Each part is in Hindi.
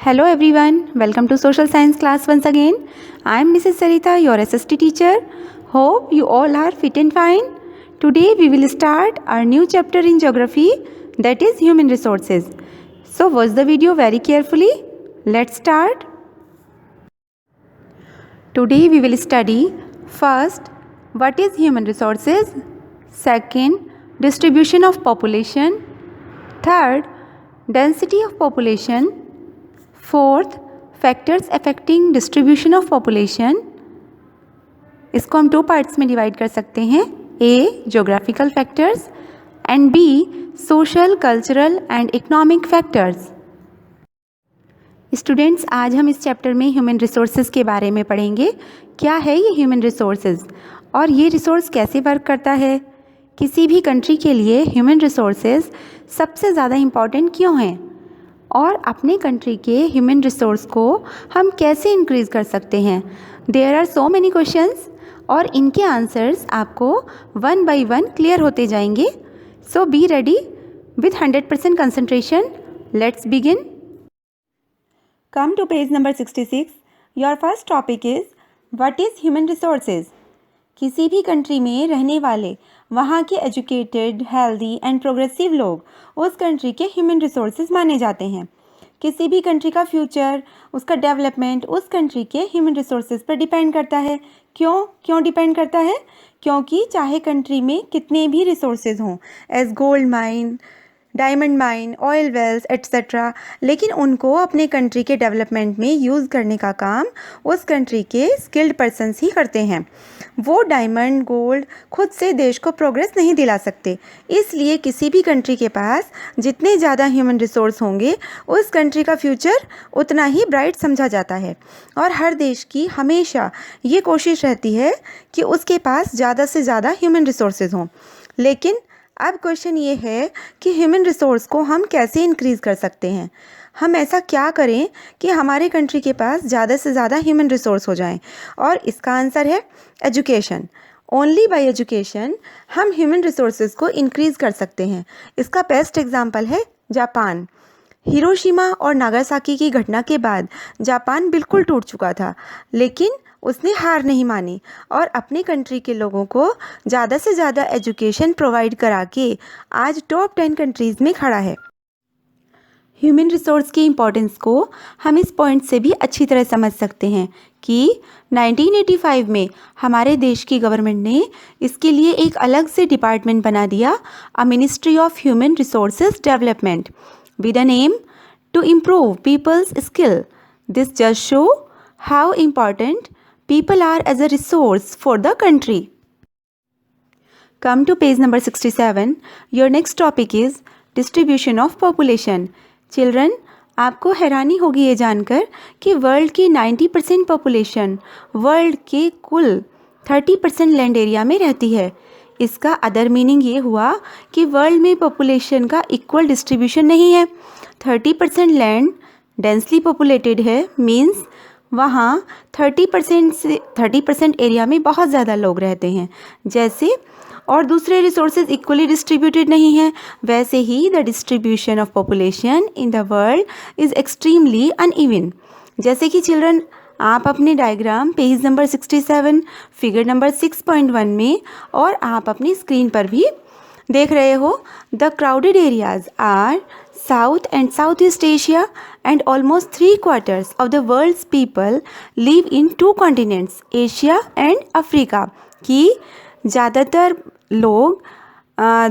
Hello everyone, welcome to social science class once again. I am Mrs. Sarita, your SST teacher. Hope you all are fit and fine. Today we will start our new chapter in geography, that is human resources. So watch the video very carefully. Let's start. Today we will study first what is human resources, second distribution of population, third density of population, fourth factors affecting distribution of population. इसको हम दो पार्ट्स में डिवाइड कर सकते हैं, A geographical factors and B social cultural and economic factors. Students, आज हम इस चैप्टर में ह्यूमन रिसोर्सेज के बारे में पढ़ेंगे। क्या है ये ह्यूमन रिसोर्सेज और ये रिसोर्स कैसे वर्क करता है, किसी भी कंट्री के लिए ह्यूमन रिसोर्सेज सबसे ज़्यादा इम्पॉर्टेंट क्यों हैं और अपने कंट्री के ह्यूमन रिसोर्स को हम कैसे इंक्रीज़ कर सकते हैं। There are so many questions और इनके आंसर्स आपको वन बाय वन क्लियर होते जाएंगे। So be ready with 100% concentration. Let's begin. Come to page number 66। Your first topic is what is human resources. किसी भी कंट्री में रहने वाले वहाँ के एजुकेटेड, हेल्दी एंड प्रोग्रेसिव लोग उस कंट्री के ह्यूमन रिसोर्सेज माने जाते हैं। किसी भी कंट्री का फ्यूचर, उसका डेवलपमेंट उस कंट्री के ह्यूमन रिसोर्सेज पर डिपेंड करता है। क्यों डिपेंड करता है? क्योंकि चाहे कंट्री में कितने भी रिसोर्सेज हों, as gold mine, diamond mine, oil wells etcetera, लेकिन उनको अपने कंट्री के डेवलपमेंट में यूज़ करने का काम उस कंट्री के स्किल्ड पर्सन्स ही करते हैं। वो डायमंड, गोल्ड खुद से देश को प्रोग्रेस नहीं दिला सकते। इसलिए किसी भी कंट्री के पास जितने ज़्यादा ह्यूमन रिसोर्स होंगे उस कंट्री का फ्यूचर उतना ही ब्राइट समझा जाता है। और हर देश की हमेशा ये कोशिश रहती है कि उसके पास ज़्यादा से ज़्यादा ह्यूमन रिसोर्सेज हों। लेकिन अब क्वेश्चन ये है कि ह्यूमन रिसोर्स को हम कैसे इंक्रीज़ कर सकते हैं। हम ऐसा क्या करें कि हमारे कंट्री के पास ज़्यादा से ज़्यादा ह्यूमन रिसोर्स हो जाएं। और इसका आंसर है एजुकेशन। ओनली बाय एजुकेशन हम ह्यूमन रिसोर्सेज को इंक्रीज़ कर सकते हैं। इसका बेस्ट एग्जांपल है जापान। हिरोशिमा और नागासाकी की घटना के बाद जापान बिल्कुल टूट चुका था, लेकिन उसने हार नहीं मानी और अपने कंट्री के लोगों को ज़्यादा से ज़्यादा एजुकेशन प्रोवाइड करा के आज टॉप 10 कंट्रीज़ में खड़ा है। ह्यूमन रिसोर्स की इम्पोर्टेंस को हम इस पॉइंट से भी अच्छी तरह समझ सकते हैं कि 1985 में हमारे देश की गवर्नमेंट ने इसके लिए एक अलग से डिपार्टमेंट बना दिया, अ ministry of human resources development, with a name to improve people's skill. This just show how important people are as a resource for the country. Come to page number 67. Your next topic is distribution of population. Children, आपको हैरानी होगी ये जानकर कि वर्ल्ड की 90% पॉपुलेशन वर्ल्ड के कुल 30% लैंड एरिया में रहती है। इसका अदर मीनिंग ये हुआ कि वर्ल्ड में पॉपुलेशन का इक्वल डिस्ट्रीब्यूशन नहीं है। 30% लैंड डेंसली पॉपुलेटेड है, मींस वहाँ 30% एरिया में बहुत ज़्यादा लोग रहते हैं। जैसे और दूसरे रिसोर्सेज इक्वली डिस्ट्रीब्यूटेड नहीं हैं, वैसे ही the distribution of population in the world is extremely uneven. जैसे कि चिल्ड्रन, आप अपने diagram page number 67 figure number 6.1 में और आप अपनी स्क्रीन पर भी देख रहे हो, the crowded areas are south and south east Asia and almost 3/4 of the world's people live in 2 continents, Asia and Africa. कि ज़्यादातर लोग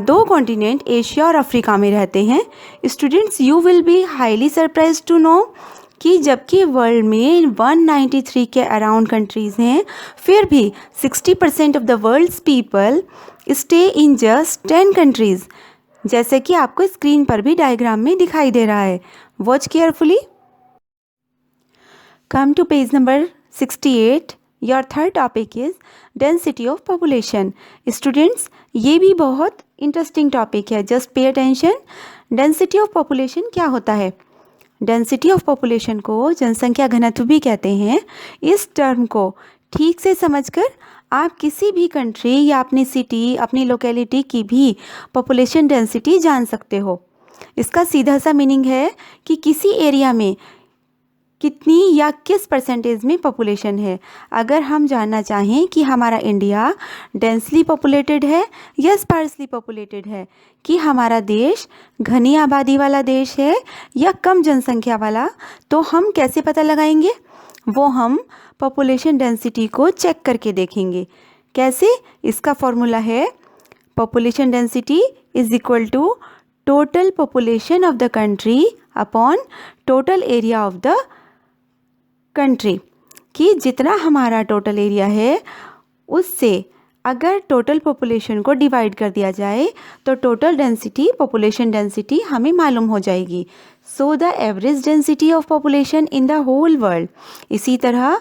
2 कॉन्टिनेंट एशिया और अफ्रीका में रहते हैं। Students, you will be highly surprise to know कि जबकि वर्ल्ड में 193 के अराउंड कंट्रीज़ हैं, फिर भी 60% of the world's people stay in just 10 countries, जैसे कि आपको स्क्रीन पर भी डायग्राम में दिखाई दे रहा है। Watch carefully. Come to page number 68। Your third topic is density of population. Students, ये भी बहुत इंटरेस्टिंग टॉपिक है, just pay attention. Density of population क्या होता है? डेंसिटी ऑफ पॉपुलेशन को जनसंख्या घनत्व भी कहते हैं। इस टर्म को ठीक से समझकर आप किसी भी कंट्री या अपनी सिटी, अपनी लोकेलिटी की भी पॉपुलेशन डेंसिटी जान सकते हो। इसका सीधा सा मीनिंग है कि किसी एरिया में कितनी या किस परसेंटेज में पॉपुलेशन है। अगर हम जानना चाहें कि हमारा इंडिया डेंसली पॉपुलेटेड है या स्पार्सली पॉपुलेटेड है, कि हमारा देश घनी आबादी वाला देश है या कम जनसंख्या वाला, तो हम कैसे पता लगाएंगे? वो हम पॉपुलेशन डेंसिटी को चेक करके देखेंगे। कैसे? इसका फॉर्मूला है population density is equal to total population of the country upon total area of the country, कि जितना हमारा टोटल एरिया है उससे अगर टोटल पॉपुलेशन को डिवाइड कर दिया जाए तो टोटल डेंसिटी, पॉपुलेशन डेंसिटी हमें मालूम हो जाएगी। So the average density of population in the whole world, इसी तरह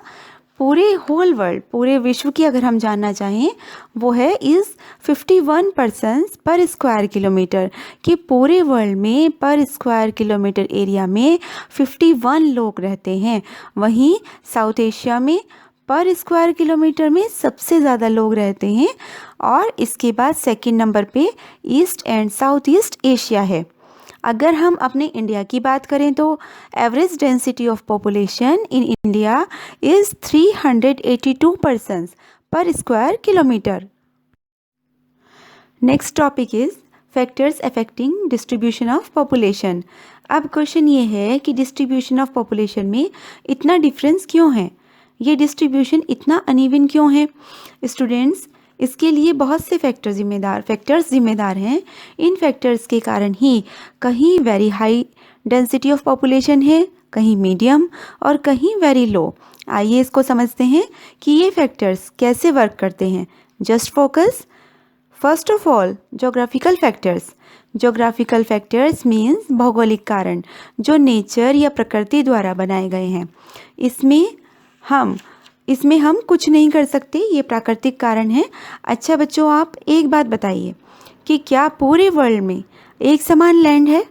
पूरे होल वर्ल्ड, पूरे विश्व की अगर हम जानना चाहें, वो है is 51 persons per square kilometre, कि पूरे वर्ल्ड में पर स्क्वायर किलोमीटर एरिया में 51 लोग रहते हैं। वहीं साउथ एशिया में पर स्क्वायर किलोमीटर में सबसे ज़्यादा लोग रहते हैं, और इसके बाद सेकंड नंबर पे east and south east Asia है। अगर हम अपने इंडिया की बात करें तो average density of population in India is 382 persons per square kilometre. Next topic is factors affecting distribution of population. अब क्वेश्चन ये है कि डिस्ट्रीब्यूशन ऑफ पॉपुलेशन में इतना डिफरेंस क्यों है, ये डिस्ट्रीब्यूशन इतना अनइवन क्यों है? स्टूडेंट्स, इसके लिए बहुत से फैक्टर्स जिम्मेदार हैं। इन फैक्टर्स के कारण ही कहीं very high density of population है, कहीं मीडियम और कहीं वेरी लो। आइए इसको समझते हैं कि ये फैक्टर्स कैसे वर्क करते हैं। Just focus. First of all, geographical factors. Geographical factors means भौगोलिक कारण जो नेचर या प्रकृति द्वारा बनाए गए हैं। इसमें हम कुछ नहीं कर सकते, ये प्राकृतिक कारण है। अच्छा बच्चों, आप एक बात बताइए कि क्या पूरे वर्ल्ड में एक समान लैंड है?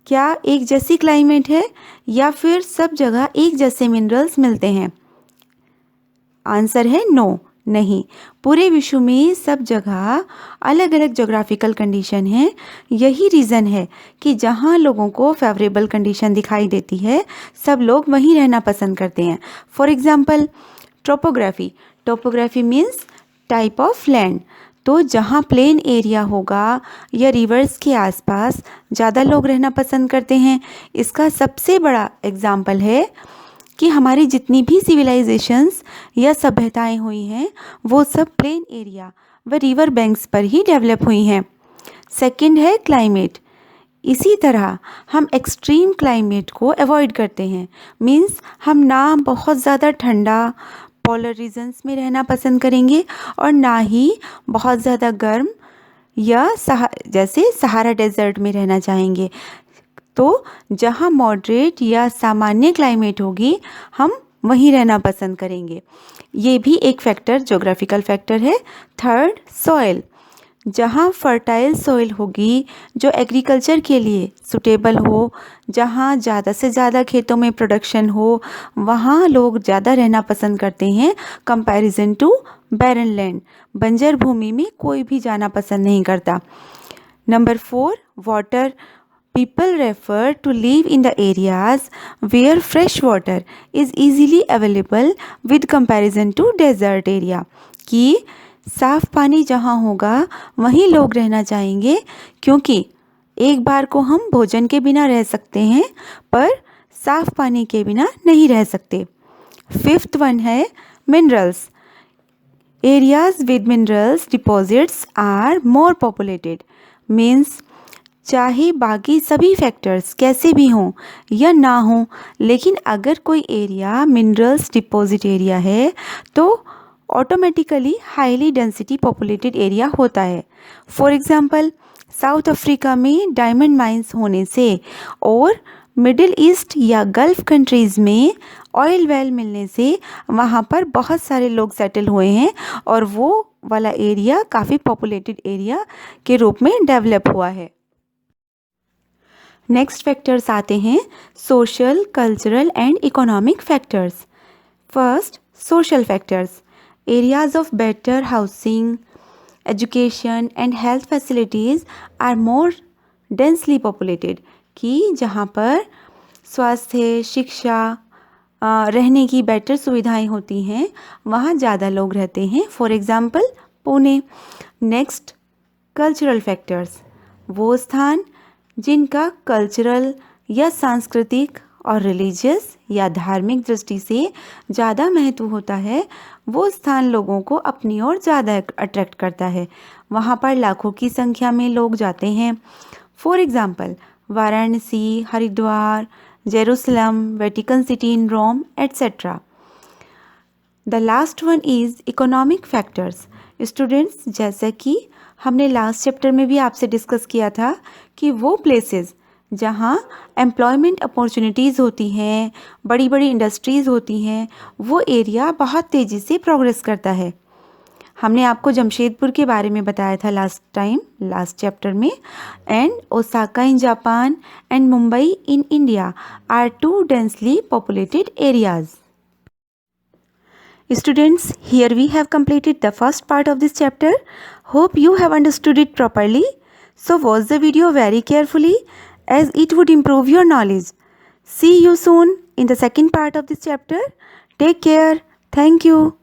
क्या एक जैसी क्लाइमेट है या फिर सब जगह एक जैसे मिनरल्स मिलते हैं? आंसर है नो, नहीं। पूरे विश्व में सब जगह अलग अलग जोग्राफिकल कंडीशन है। यही रीज़न है कि जहाँ लोगों को फेवरेबल कंडीशन दिखाई देती है, सब लोग वहीं रहना पसंद करते हैं। For example, topography. Topography means type of land. तो जहाँ प्लेन एरिया होगा या रिवर्स के आसपास ज़्यादा लोग रहना पसंद करते हैं। इसका सबसे बड़ा एग्जाम्पल है कि हमारी जितनी भी सिविलाइजेशंस या सभ्यताएं हुई हैं, वो सब प्लेन एरिया व रिवर बैंक्स पर ही डेवलप हुई हैं। सेकंड है क्लाइमेट। इसी तरह हम एक्सट्रीम क्लाइमेट को अवॉइड करते हैं। मीन्स हम ना बहुत ज़्यादा ठंडा पोलर रीजन्स में रहना पसंद करेंगे और ना ही बहुत ज़्यादा गर्म या जैसे सहारा डेजर्ट में रहना चाहेंगे। तो जहाँ मॉडरेट या सामान्य क्लाइमेट होगी, हम वहीं रहना पसंद करेंगे। ये भी एक फैक्टर, जोग्राफिकल फैक्टर है। Third, soil. जहाँ फर्टाइल सॉइल होगी, जो एग्रीकल्चर के लिए सुटेबल हो, जहाँ ज़्यादा से ज़्यादा खेतों में प्रोडक्शन हो, वहाँ लोग ज़्यादा रहना पसंद करते हैं कंपैरिजन टू बैरन लैंड। बंजर भूमि में कोई भी जाना पसंद नहीं करता। Number 4, water. People refer to live in the areas where fresh water is easily available with comparison to desert area, कि साफ़ पानी जहाँ होगा वहीं लोग रहना चाहेंगे, क्योंकि एक बार को हम भोजन के बिना रह सकते हैं पर साफ़ पानी के बिना नहीं रह सकते। फिफ्थ वन है minerals. Areas with minerals deposits are more populated. Means चाहे बाकी सभी फैक्टर्स कैसे भी हों या ना हों, लेकिन अगर कोई एरिया मिनरल्स डिपॉजिट एरिया है तो automatically highly density populated area होता है। फॉर एग्जांपल, साउथ अफ्रीका में डायमंड माइंस होने से और मिडिल ईस्ट या गल्फ कंट्रीज़ में ऑयल वेल मिलने से वहाँ पर बहुत सारे लोग सेटल हुए हैं और वो वाला एरिया काफ़ी पॉपुलेटेड एरिया के रूप में डेवलप हुआ है। नेक्स्ट फैक्टर्स आते हैं social, cultural and economic factors. First, social factors. Areas of better housing, education and health facilities are more densely populated, कि जहाँ पर स्वास्थ्य, शिक्षा, रहने की बेटर सुविधाएं होती हैं, वहाँ ज़्यादा लोग रहते हैं। For example Pune. Next, cultural factors, वो स्थान जिनका कल्चरल या सांस्कृतिक और रिलीजियस या धार्मिक दृष्टि से ज़्यादा महत्व होता है, वो स्थान लोगों को अपनी ओर ज़्यादा अट्रैक्ट करता है। वहाँ पर लाखों की संख्या में लोग जाते हैं। For example Varanasi, Haridwar, Jerusalem, Vatican city in Rome, etcetera. The last one is economic factors. Students, जैसा कि हमने लास्ट चैप्टर में भी आपसे डिस्कस किया था कि वो प्लेसेस जहाँ एम्प्लॉयमेंट अपॉर्चुनिटीज़ होती हैं, बड़ी बड़ी इंडस्ट्रीज़ होती हैं, वो एरिया बहुत तेज़ी से प्रोग्रेस करता है। हमने आपको जमशेदपुर के बारे में बताया था लास्ट चैप्टर में। And Osaka in Japan and Mumbai in India are two densely populated areas. Students, here we have completed the first part of this chapter. Hope you have understood it properly. So watch the video very carefully as it would improve your knowledge. See you soon in the second part of this chapter. Take care. Thank you.